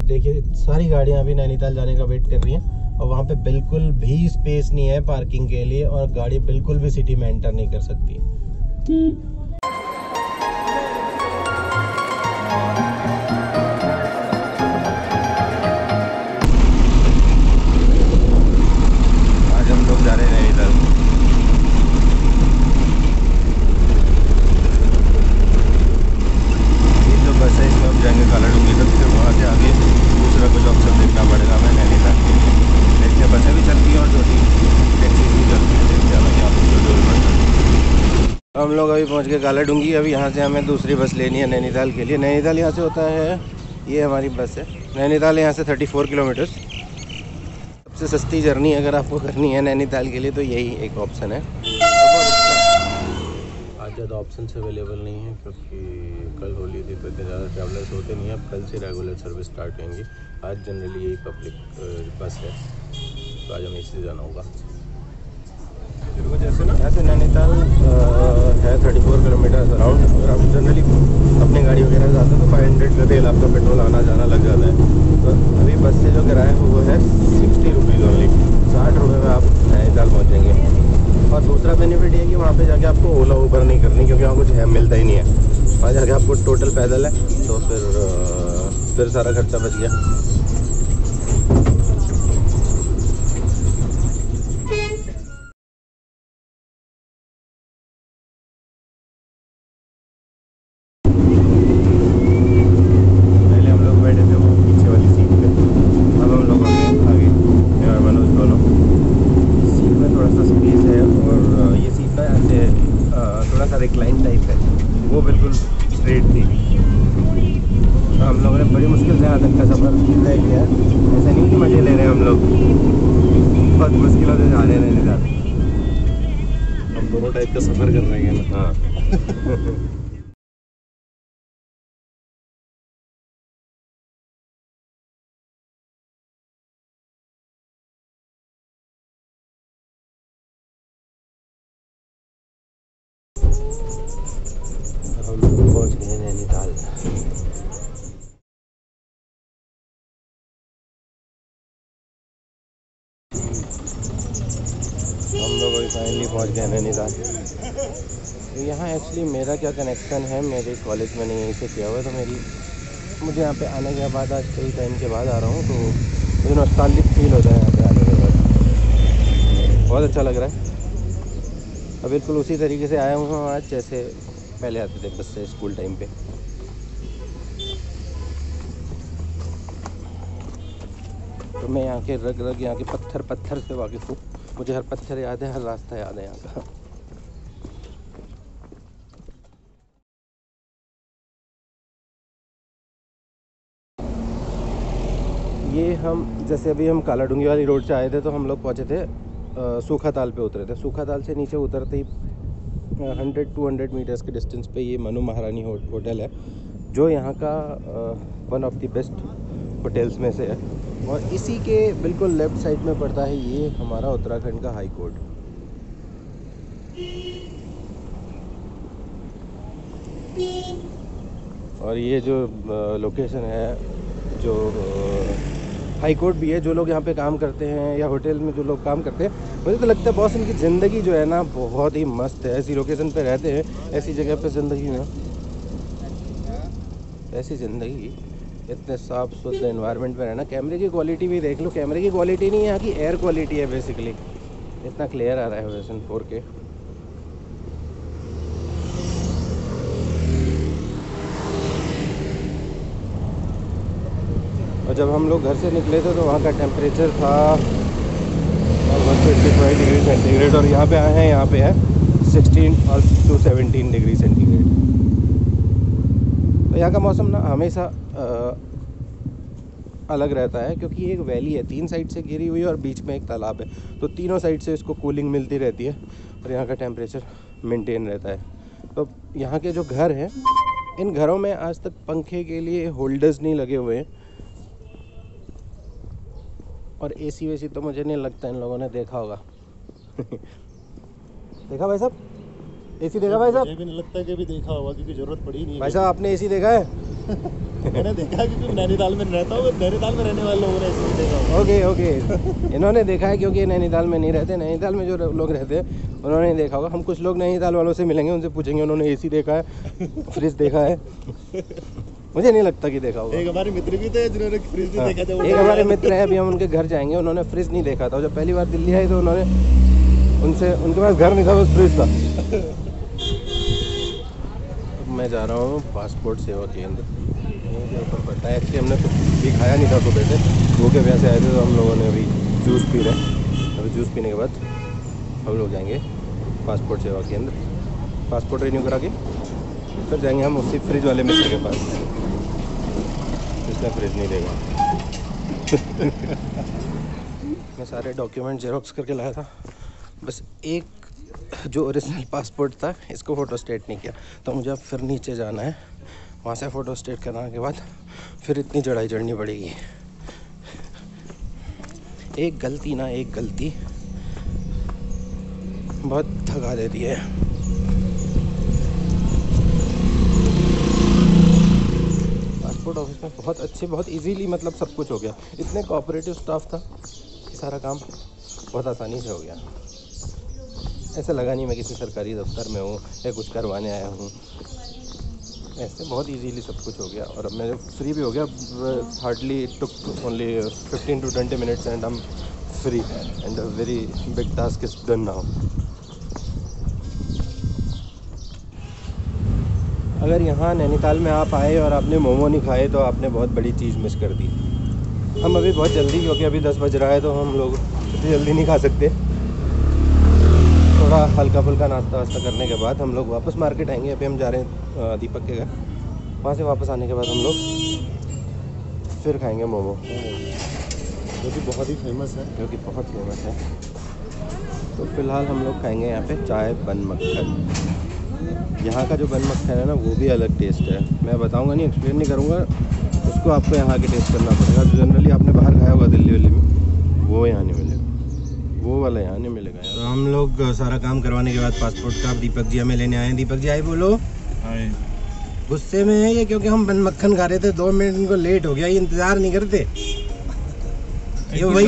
देखिए सारी गाड़ियाँ अभी नैनीताल जाने का वेट कर रही हैं और वहाँ पे बिल्कुल भी स्पेस नहीं है पार्किंग के लिए और गाड़ी बिल्कुल भी सिटी में एंटर नहीं कर सकती। आज हम लोग जा रहे हैं नैनीताल। ये जो बस है इसमें हम जाएंगे काला डूंगी तक, फिर वहाँ से आगे दूसरा कुछ ऑप्शन देखना पड़ेगा हमें नैनीताल। देखते बसें भी चलती हैं और छोटी टैक्सी भी चलती है, देखते हैं हमें यहाँ पर। हम लोग अभी पहुँच गए काला डूंगी। अभी यहाँ से हमें दूसरी बस लेनी है नैनीताल के लिए। नैनीताल यहाँ से होता है, ये हमारी बस है। नैनीताल यहाँ से 34 किलोमीटर। सबसे सस्ती जर्नी अगर आपको करनी है नैनीताल के लिए तो यही एक ऑप्शन है। आज ज़्यादा ऑप्शन अवेलेबल नहीं है क्योंकि कल होली थी तो इतने ज़्यादा ट्रैवलर्स होते नहीं हैं। अब कल से रेगुलर सर्विस स्टार्ट होंगी। आज जनरली यही पब्लिक बस है, तो आज हमें इससे जाना होगा। जैसे ना ऐसे नैनीताल है 34 किलोमीटर अराउंड। अगर आप जनरली अपनी गाड़ी वगैरह जाते हैं तो 500 का तेल आपका पेट्रोल आना जाना लग जाता है। तो अभी बस से जो किराया है वो है 60 रुपीज़ ओनली। 60 रुपये में आप नैनीताल पहुँचेंगे। और दूसरा बेनिफिट ये है कि वहाँ पे जाके आपको ओला ऊबर नहीं करनी, क्योंकि वहाँ कुछ है मिलता ही नहीं है। वहाँ जाके आपको टोटल पैदल है तो फिर सारा खर्चा बच गया। रिक्लाइन टाइप है, वो बिल्कुल स्ट्रेट थी। तो हम लोगों ने बड़ी मुश्किल से यहाँ तक का सफ़र तय किया है। ऐसा नहीं कि मज़े ले रहे हैं हम लोग, बहुत मुश्किलों से जा रहे हैं नैनीताल। हम दोनों टाइप का सफ़र कर रहे हैं। हाँ हम पहुँच गए नैनीताल। हम लोग अभी फाइनली पहुँच गए नैनीताल। तो यहाँ एक्चुअली मेरा क्या कनेक्शन है, मेरे कॉलेज मैंने यहीं से किया हुआ है। तो मुझे यहाँ पे आने के बाद, आज कई टाइम के बाद आ रहा हूँ, तो मुझे नॉस्टैल्जिक फील होता है यहाँ पे आने के बाद। बहुत अच्छा लग रहा है। अब बिल्कुल उसी तरीके से आया हूँ आज जैसे पहले आते थे बस से स्कूल टाइम पे। तो मैं यहाँ के रग रग, यहाँ के पत्थर पत्थर से वाकिफ़ हूँ। मुझे हर पत्थर याद है, हर रास्ता याद है यहाँ का। ये हम जैसे अभी हम काला डूंगी वाली रोड से आए थे तो हम लोग पहुँचे थे सूखा ताल पे उतरे थे। सूखा ताल से नीचे उतरते ही 100-200 मीटर्स के डिस्टेंस पे ये मनु महारानी होटल है, जो यहाँ का one of the best hotels में से है। और इसी के बिल्कुल लेफ़्ट साइड में पड़ता है ये हमारा उत्तराखंड का हाई कोर्ट। और ये जो लोकेशन है, जो हाई कोर्ट भी है, जो लोग यहाँ पे काम करते हैं या होटल में जो लोग काम करते हैं, मुझे तो लगता है बॉस इनकी ज़िंदगी जो है ना बहुत ही मस्त है। ऐसी लोकेशन पे रहते हैं, ऐसी जगह पे ज़िंदगी में, ऐसी ज़िंदगी, इतने साफ़ सुथरे एनवायरनमेंट में रहना। कैमरे की क्वालिटी भी देख लो, कैमरे की क्वालिटी नहीं है यहाँ की, एयर क्वालिटी है बेसिकली। इतना क्लियर आ रहा है वर्जन 4K। और जब हम लोग घर से निकले थे तो वहाँ का टेम्परेचर था 125 डिग्री सेंटीग्रेड, और यहाँ पे आए हैं, यहाँ पे है 16 और to 17 डिग्री सेंटीग्रेड। तो यहाँ का मौसम ना हमेशा अलग रहता है, क्योंकि ये एक वैली है, 3 साइड से घिरी हुई है और बीच में एक तालाब है। तो तीनों साइड से इसको कूलिंग मिलती रहती है और यहाँ का टेम्परेचर मेंटेन रहता है। तो यहाँ के जो घर हैं, इन घरों में आज तक पंखे के लिए होल्डर्स नहीं लगे हुए हैं। और एसी वेसी तो मुझे नहीं लगता इन लोगों ने देखा होगा। देखा भाई साहब? एसी देखा भाई साहब? मुझे भी नहीं लगता कि अभी देखा होगा क्योंकि जरूरत पड़ी नहीं है। भाई साहब आपने एसी देखा है? मैंने देखा है क्योंकि नैनीताल में रहता हूँ, नैनीताल में रहने वाले लोगों ने एसी नहीं देखा होगा। ओके ओके, इन्होंने देखा है क्योंकि नैनीताल में नहीं रहते। नैनीताल में जो लोग रहते हैं उन्होंने नहीं देखा होगा। हम कुछ लोग नैनीताल वालों से मिलेंगे, उनसे पूछेंगे उन्होंने एसी देखा है, फ्रिज देखा है। मुझे नहीं लगता कि देखा होगा। एक हमारे मित्र भी थे जिन्होंने फ्रिज नहीं देखा था। एक हमारे मित्र हैं, अभी हम उनके घर जाएंगे, उन्होंने फ्रिज नहीं देखा था। जब पहली बार दिल्ली आए तो उन्होंने उनके पास घर नहीं था, बस फ्रिज था। मैं जा रहा हूँ पासपोर्ट सेवा केंद्र, यहीं के ऊपर पड़ता है। एक्चुअली हमने कुछ भी खाया नहीं था सुबह से, भूखे प्यासे आए थे, तो हम लोगों ने अभी जूस पी रहे हैं। अभी जूस पीने के बाद हम लोग जाएंगे पासपोर्ट सेवा केंद्र, पासपोर्ट रिन्यू करा के फिर जाएंगे हम उसी फ्रिज वाले मित्र के पास, जिसने फ्रिज नहीं देगा। मैं सारे डॉक्यूमेंट जेरोक्स करके लाया था, बस एक जो ओरिजिनल पासपोर्ट था इसको फ़ोटो स्टेट नहीं किया, तो मुझे अब फिर नीचे जाना है। वहाँ से फ़ोटो स्टेट कराने के बाद फिर इतनी चढ़ाई चढ़नी पड़ेगी। एक गलती ना एक गलती बहुत थका देती है। पासपोर्ट ऑफिस में बहुत अच्छे, बहुत इजीली मतलब सब कुछ हो गया। इतने कोऑपरेटिव स्टाफ था कि सारा काम बहुत आसानी से हो गया। ऐसा लगा नहीं मैं किसी सरकारी दफ्तर में हूँ या कुछ करवाने आया हूँ। ऐसे बहुत इजीली सब कुछ हो गया और अब मैं फ्री भी हो गया। Hardly took only 15 to 20 minutes and I am free and a very big task is done now. अगर यहाँ नैनीताल में आप आए और आपने मोमो नहीं खाए तो आपने बहुत बड़ी चीज़ मिस कर दी। हम अभी बहुत जल्दी, क्योंकि अभी 10 बज रहा है तो हम लोग इतनी जल्दी नहीं खा सकते। थोड़ा हल्का फुल्का नाश्ता वास्ता करने के बाद हम लोग वापस मार्केट आएंगे। अभी हम जा रहे हैं दीपक के घर, वहाँ से वापस आने के बाद हम लोग फिर खाएंगे मोमो, जो कि बहुत ही फेमस है, तो फ़िलहाल हम लोग खाएंगे यहाँ पे चाय बन मक्खन। यहाँ का जो बन मक्खन है ना वो भी अलग टेस्ट है। मैं बताऊँगा नहीं, एक्सप्लेन नहीं करूँगा, उसको आपको यहाँ के टेस्ट करना पड़ेगा। जो जनरली आपने बाहर खाया होगा दिल्ली वल्ली में, वो यहाँ नहीं मिलेगा, वो वाला यहाँ नहीं मिलेगा। तो हम लोग सारा काम करवाने के बाद पासपोर्ट का दीपक जी हमें लेने आए हैं। दीपक जी आए बोलो। हाय। गुस्से में है ये क्योंकि हम बन मक्खन खा रहे थे, 2 मिनट इनको लेट हो गया, ये इंतजार नहीं करते। ये वही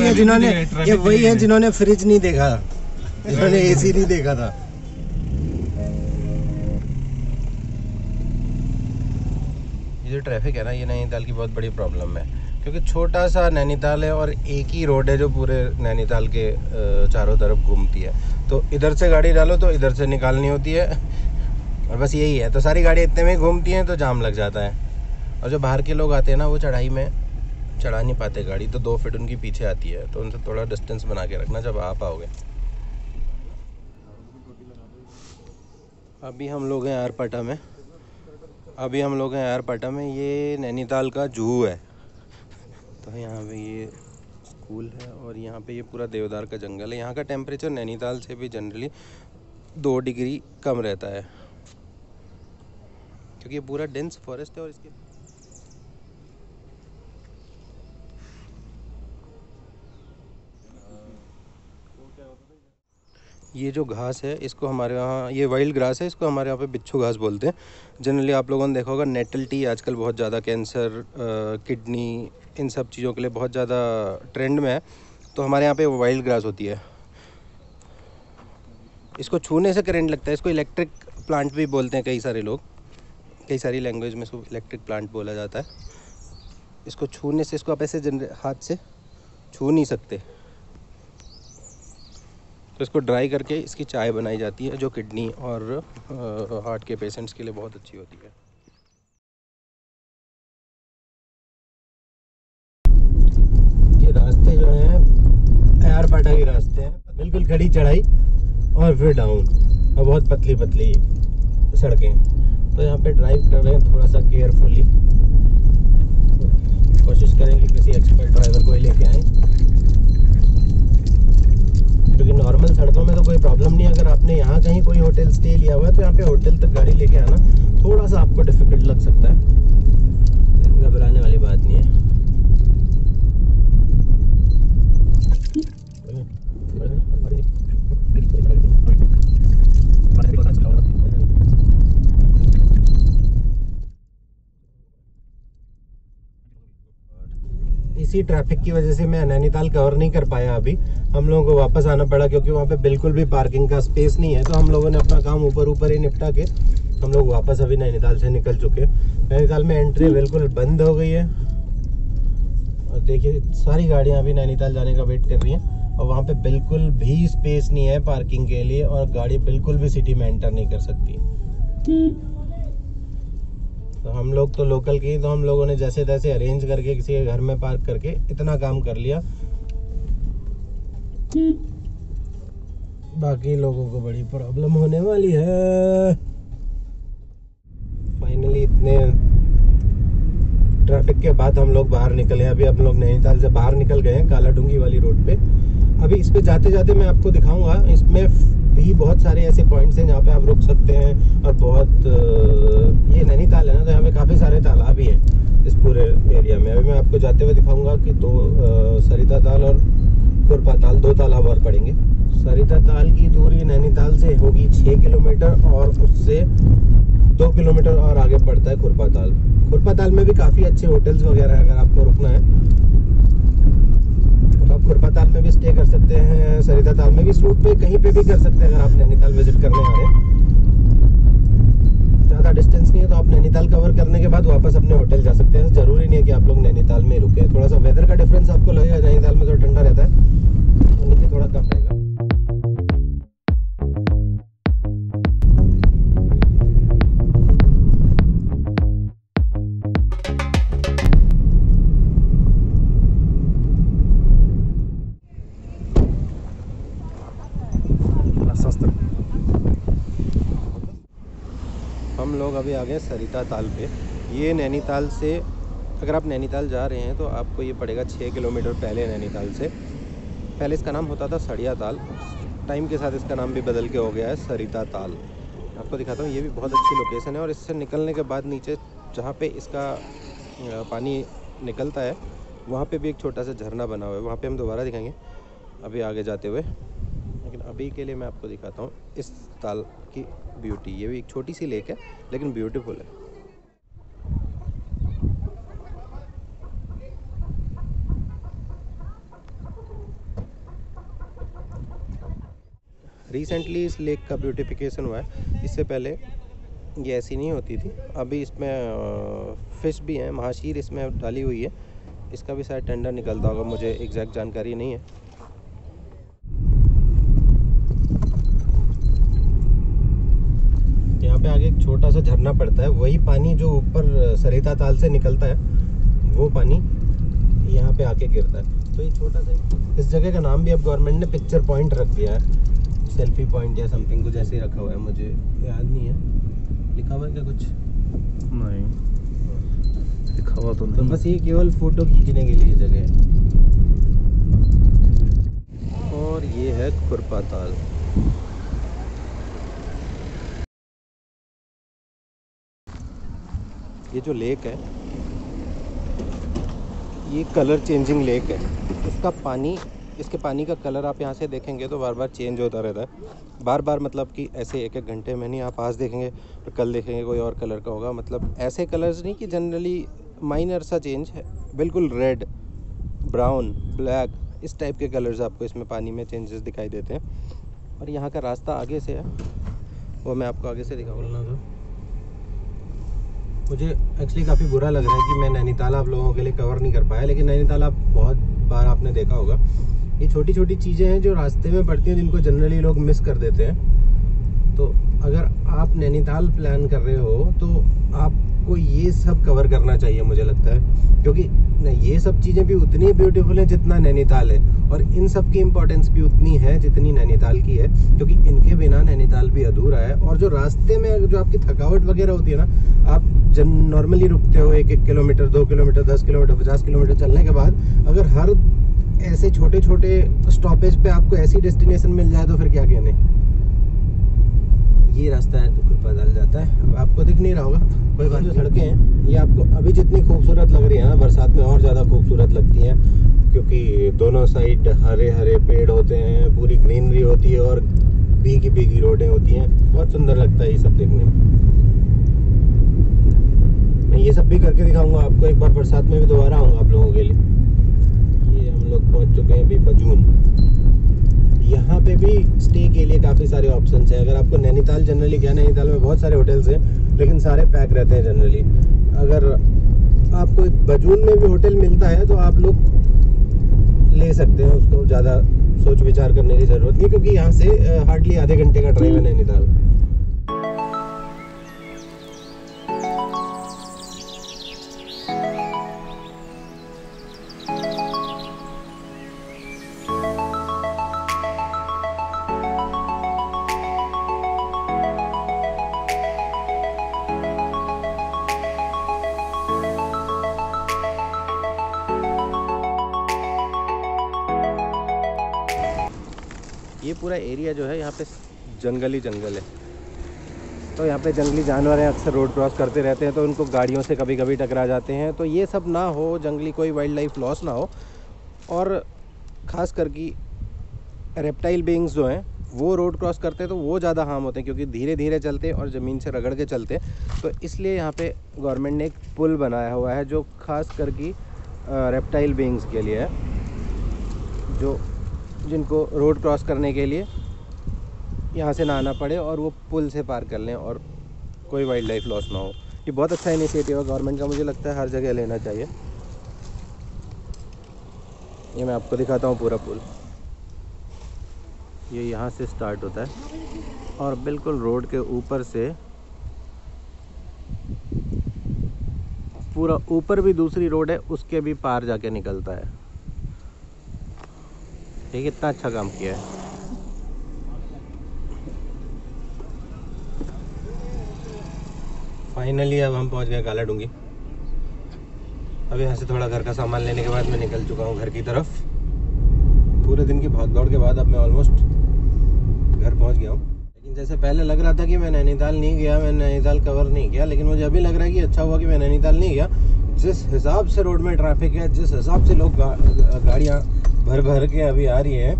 है जिन्होंने फ्रिज नहीं देखा, जिन्होंने एसी नहीं देखा था। ये जो ट्रैफिक है ना, ये नैनीताल की बहुत बड़ी प्रॉब्लम है, क्योंकि छोटा सा नैनीताल है और एक ही रोड है जो पूरे नैनीताल के चारों तरफ घूमती है। तो इधर से गाड़ी डालो तो इधर से निकालनी होती है, और बस यही है। तो सारी गाड़ी इतने में घूमती हैं तो जाम लग जाता है। और जो बाहर के लोग आते हैं ना, वो चढ़ाई में चढ़ा नहीं पाते गाड़ी, तो 2 फीट उनकी पीछे आती है, तो उनसे थोड़ा डिस्टेंस बना के रखना जब आप आओगे। अभी हम लोग हैं आरपाटा में। ये नैनीताल का जूहू है। तो यहाँ पे ये स्कूल है और यहाँ पे ये पूरा देवदार का जंगल है। यहाँ का टेम्परेचर नैनीताल से भी जनरली 2 डिग्री कम रहता है, क्योंकि ये पूरा डेंस फॉरेस्ट है। और इसके ये जो घास है इसको हमारे यहाँ, ये वाइल्ड ग्रास है, इसको हमारे यहाँ पे बिच्छू घास बोलते हैं। जनरली आप लोगों ने देखा होगा नेटल टी आजकल बहुत ज़्यादा कैंसर, किडनी, इन सब चीज़ों के लिए बहुत ज़्यादा ट्रेंड में है। तो हमारे यहाँ पे वाइल्ड ग्रास होती है। इसको छूने से करंट लगता है। इसको इलेक्ट्रिक प्लांट भी बोलते हैं कई सारे लोग, कई सारी लैंग्वेज में इसको इलेक्ट्रिक प्लांट बोला जाता है। इसको छूने से, इसको आप ऐसे हाथ से छू नहीं सकते, तो इसको ड्राई करके इसकी चाय बनाई जाती है, जो किडनी और हार्ट के पेशेंट्स के लिए बहुत अच्छी होती है। ये रास्ते जो हैं आरपाटा के रास्ते हैं, बिल्कुल खड़ी चढ़ाई और फिर डाउन, और बहुत पतली पतली सड़कें। तो यहाँ पे ड्राइव कर रहे हैं थोड़ा सा केयरफुली, कोशिश करेंगे किसी एक्सपर्ट ड्राइवर को ही लेके आएँ, क्योंकि नॉर्मल सड़कों में तो कोई प्रॉब्लम नहीं। अगर आपने यहाँ कहीं कोई होटल स्टे लिया हुआ है तो यहाँ पे होटल तक गाड़ी लेके आना थोड़ा सा आपको डिफिकल्ट लग सकता है, घबराने वाली बात नहीं है। इसी ट्रैफिक की वजह से मैं नैनीताल कवर नहीं कर पाया अभी। हम लोगों को वापस आना पड़ा क्योंकि वहाँ पे बिल्कुल भी पार्किंग का स्पेस नहीं है। तो हम लोगों ने अपना काम ऊपर ही निपटा के हम लोग वापस अभी नैनीताल से निकल चुके। नैनीताल में एंट्री बिल्कुल बंद हो गई है और देखिए सारी गाड़ियाँ अभी नैनीताल जाने का वेट कर रही हैं और वहाँ पे बिल्कुल भी स्पेस नहीं है पार्किंग के लिए और गाड़ी बिल्कुल भी सिटी में एंटर नहीं कर सकती। तो हम लोग तो लोकल की, तो हम लोगों ने जैसे तैसे अरेंज करके किसी के घर में पार्क करके इतना काम कर लिया। बाकी लोगों को बड़ी प्रॉब्लम होने वाली है। फाइनली इतने ट्रैफिक के बाद हम लोग बाहर निकले। अभी हम लोग नैनीताल से बाहर निकल गए हैं कालाडूंगी वाली रोड पे। अभी इस पे जाते जाते मैं आपको दिखाऊंगा, इसमें भी बहुत सारे ऐसे पॉइंट्स हैं जहाँ पे आप रुक सकते हैं और बहुत ये नैनीताल है ना, तो यहाँ पे काफ़ी सारे तालाब भी हैं इस पूरे एरिया में। अभी मैं आपको जाते हुए दिखाऊंगा कि दो सरिता ताल और खुरपा ताल, 2 तालाब और पड़ेंगे। सरिता ताल की दूरी नैनीताल से होगी 6 किलोमीटर और उससे 2 किलोमीटर और आगे पड़ता है खुरपा ताल। खुरपा ताल में भी काफ़ी अच्छे होटल्स वगैरह है, अगर आपको रुकना है तो आप खुरपा ताल में भी स्टे कर सकते हैं, सरिता ताल में भी, इस रूट पे कहीं पे भी कर सकते हैं अगर आप नैनीताल विजिट करने आ रहे हैं। ज़्यादा डिस्टेंस नहीं है तो आप नैनीताल कवर करने के बाद वापस अपने होटल जा सकते हैं। ज़रूरी नहीं है कि आप लोग नैनीताल में ही रुके। थोड़ा सा वेदर का डिफरेंस आपको लगेगा, नैनीताल में थोड़ा ठंडा रहता है और नीचे थोड़ा कम रहेगा। हम लोग अभी आ गए सरिता ताल पे। ये नैनीताल से, अगर आप नैनीताल जा रहे हैं तो आपको ये पड़ेगा 6 किलोमीटर पहले नैनीताल से। पहले इसका नाम होता था सड़िया ताल, टाइम के साथ इसका नाम भी बदल के हो गया है सरिता ताल। आपको दिखाता हूँ, ये भी बहुत अच्छी लोकेशन है और इससे निकलने के बाद नीचे जहाँ पे इसका पानी निकलता है वहाँ पे भी एक छोटा सा झरना बना हुआ है, वहाँ पे हम दोबारा दिखाएंगे अभी आगे जाते हुए। लेकिन अभी के लिए मैं आपको दिखाता हूँ इस ताल की ब्यूटी। ये भी एक छोटी सी लेक है लेकिन ब्यूटीफुल है। रिसेंटली इस लेक का ब्यूटिफिकेशन हुआ है, इससे पहले ये ऐसी नहीं होती थी। अभी इसमें फ़िश भी हैं, महाशीर इसमें डाली हुई है। इसका भी शायद टेंडर निकलता होगा, मुझे एग्जैक्ट जानकारी नहीं है। यहाँ पे आगे एक छोटा सा झरना पड़ता है, वही पानी जो ऊपर सरिता ताल से निकलता है वो पानी यहाँ पे आके गिरता है। तो ये छोटा सा, इस जगह का नाम भी अब गवर्नमेंट ने पिक्चर पॉइंट रख दिया है, सेल्फी पॉइंट या समथिंग कुछ ऐसे ही रखा हुआ है, मुझे याद नहीं है। लिखा हुआ है क्या कुछ? नहीं लिखा हुआ तो नहीं। बस ये केवल फोटो खींचने के लिए जगह है। और ये है खुरपा ताल। ये जो लेक है ये कलर चेंजिंग लेक है। इसका पानी, इसके पानी का कलर आप यहाँ से देखेंगे तो बार बार चेंज होता रहता है। बार बार मतलब कि ऐसे एक एक घंटे में नहीं, आप आज देखेंगे तो कल देखेंगे कोई और कलर का होगा। मतलब ऐसे कलर्स नहीं कि जनरली माइनर सा चेंज है, बिल्कुल रेड, ब्राउन, ब्लैक, इस टाइप के कलर्स आपको इसमें पानी में चेंजेस दिखाई देते हैं। और यहाँ का रास्ता आगे से है, वो मैं आपको आगे से दिखाऊंगा। तो मुझे एक्चुअली काफ़ी बुरा लग रहा है कि मैं नैनीताल आप लोगों के लिए कवर नहीं कर पाया, लेकिन नैनीताल आप बहुत बार आपने देखा होगा। ये छोटी छोटी चीज़ें हैं जो रास्ते में पड़ती हैं, जिनको जनरली लोग मिस कर देते हैं। तो अगर आप नैनीताल प्लान कर रहे हो तो आपको ये सब कवर करना चाहिए मुझे लगता है, क्योंकि ये सब चीज़ें भी उतनी ब्यूटीफुल हैं जितना नैनीताल है, और इन सब की इम्पोर्टेंस भी उतनी है जितनी नैनीताल की है, क्योंकि इनके बिना नैनीताल भी अधूरा है। और जो रास्ते में जो आपकी थकावट वगैरह होती है ना, आप नॉर्मली रुकते हो 1-1 किलोमीटर, 2 किलोमीटर, 10 किलोमीटर, 50 किलोमीटर चलने के बाद, अगर हर ऐसे छोटे छोटे स्टॉपेज पे आपको ऐसी डेस्टिनेशन मिल जाए तो फिर क्या कहने। ये रास्ता है तो खुरपा ताल जाता है। अब आपको दिख नहीं रहा होगा, कोई बात। जो सड़कें हैं ये आपको अभी जितनी खूबसूरत लग रही है ना, बरसात में और ज़्यादा खूबसूरत लगती हैं, क्योंकि दोनों साइड हरे हरे पेड़ होते हैं, पूरी ग्रीनरी होती है और भीगी भीगी रोडें होती हैं। बहुत सुंदर लगता है ये सब देखने में। मैं ये सब भी करके दिखाऊंगा आपको, एक बार बरसात में भी दोबारा आऊँगा आप लोगों के लिए। पे भी स्टे के लिए काफ़ी सारे ऑप्शंस हैं। अगर आपको नैनीताल जनरली क्या, नैनीताल में बहुत सारे होटल्स हैं लेकिन सारे पैक रहते हैं जनरली। अगर आपको बजून में भी होटल मिलता है तो आप लोग ले सकते हैं, उसको ज़्यादा सोच विचार करने की ज़रूरत नहीं, क्योंकि यहाँ से हार्डली आधे घंटे का ड्राइव है नैनीताल। ये पूरा एरिया जो है यहाँ पे जंगल ही जंगल है, तो यहाँ पे जंगली जानवर हैं, अक्सर रोड क्रॉस करते रहते हैं तो उनको गाड़ियों से कभी कभी टकरा जाते हैं। तो ये सब ना हो, जंगली कोई वाइल्ड लाइफ लॉस ना हो, और ख़ास करके रेप्टाइल बीइंग्स जो हैं वो रोड क्रॉस करते हैं तो वो ज़्यादा हार्म होते हैं, क्योंकि धीरे धीरे चलते हैं और ज़मीन से रगड़ के चलते हैं। तो इसलिए यहाँ पे गवर्नमेंट ने एक पुल बनाया हुआ है जो ख़ास करके रेप्टाइल बीइंग्स के लिए है, जो जिनको रोड क्रॉस करने के लिए यहाँ से ना आना पड़े और वो पुल से पार कर लें और कोई वाइल्ड लाइफ लॉस ना हो। ये बहुत अच्छा इनिशिएटिव है गवर्नमेंट का, मुझे लगता है हर जगह लेना चाहिए। ये मैं आपको दिखाता हूँ पूरा पुल। ये यहाँ से स्टार्ट होता है और बिल्कुल रोड के ऊपर से पूरा ऊपर भी दूसरी रोड है, उसके भी पार जाके निकलता है। ये कितना अच्छा काम किया है। फाइनली अब हम पहुंच गए काला डूंगी। अब यहाँ से थोड़ा घर का सामान लेने के बाद मैं निकल चुका हूँ घर की तरफ। पूरे दिन की भाग दौड़ के बाद अब मैं ऑलमोस्ट घर पहुँच गया हूँ। लेकिन जैसे पहले लग रहा था कि मैं नैनीताल नहीं गया, मैं नैनीताल कवर नहीं किया, लेकिन मुझे अभी लग रहा है कि अच्छा हुआ कि मैं नैनीताल नहीं गया। जिस हिसाब से रोड में ट्रैफिक है, जिस हिसाब से लोग गाड़ियाँ भर भर के अभी आ रही हैं,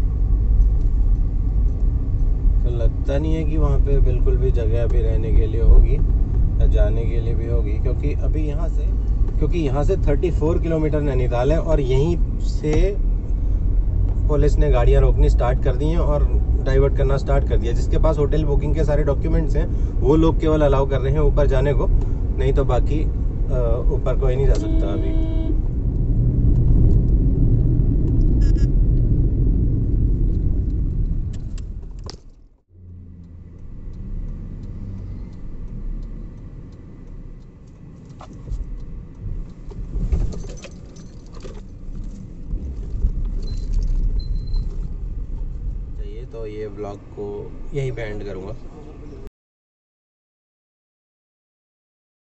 तो लगता नहीं है कि वहाँ पे बिल्कुल भी जगह अभी रहने के लिए होगी या जाने के लिए भी होगी, क्योंकि अभी यहाँ से 34 किलोमीटर नैनीताल है और यहीं से पुलिस ने गाड़ियाँ रोकनी स्टार्ट कर दी हैं और डाइवर्ट करना स्टार्ट कर दिया। जिसके पास होटल बुकिंग के सारे डॉक्यूमेंट्स हैं वो लोग केवल अलाउ कर रहे हैं ऊपर जाने को, नहीं तो बाकी ऊपर कोई नहीं जा सकता अभी। तो ये व्लॉग को यहीं पे एंड करूँगा।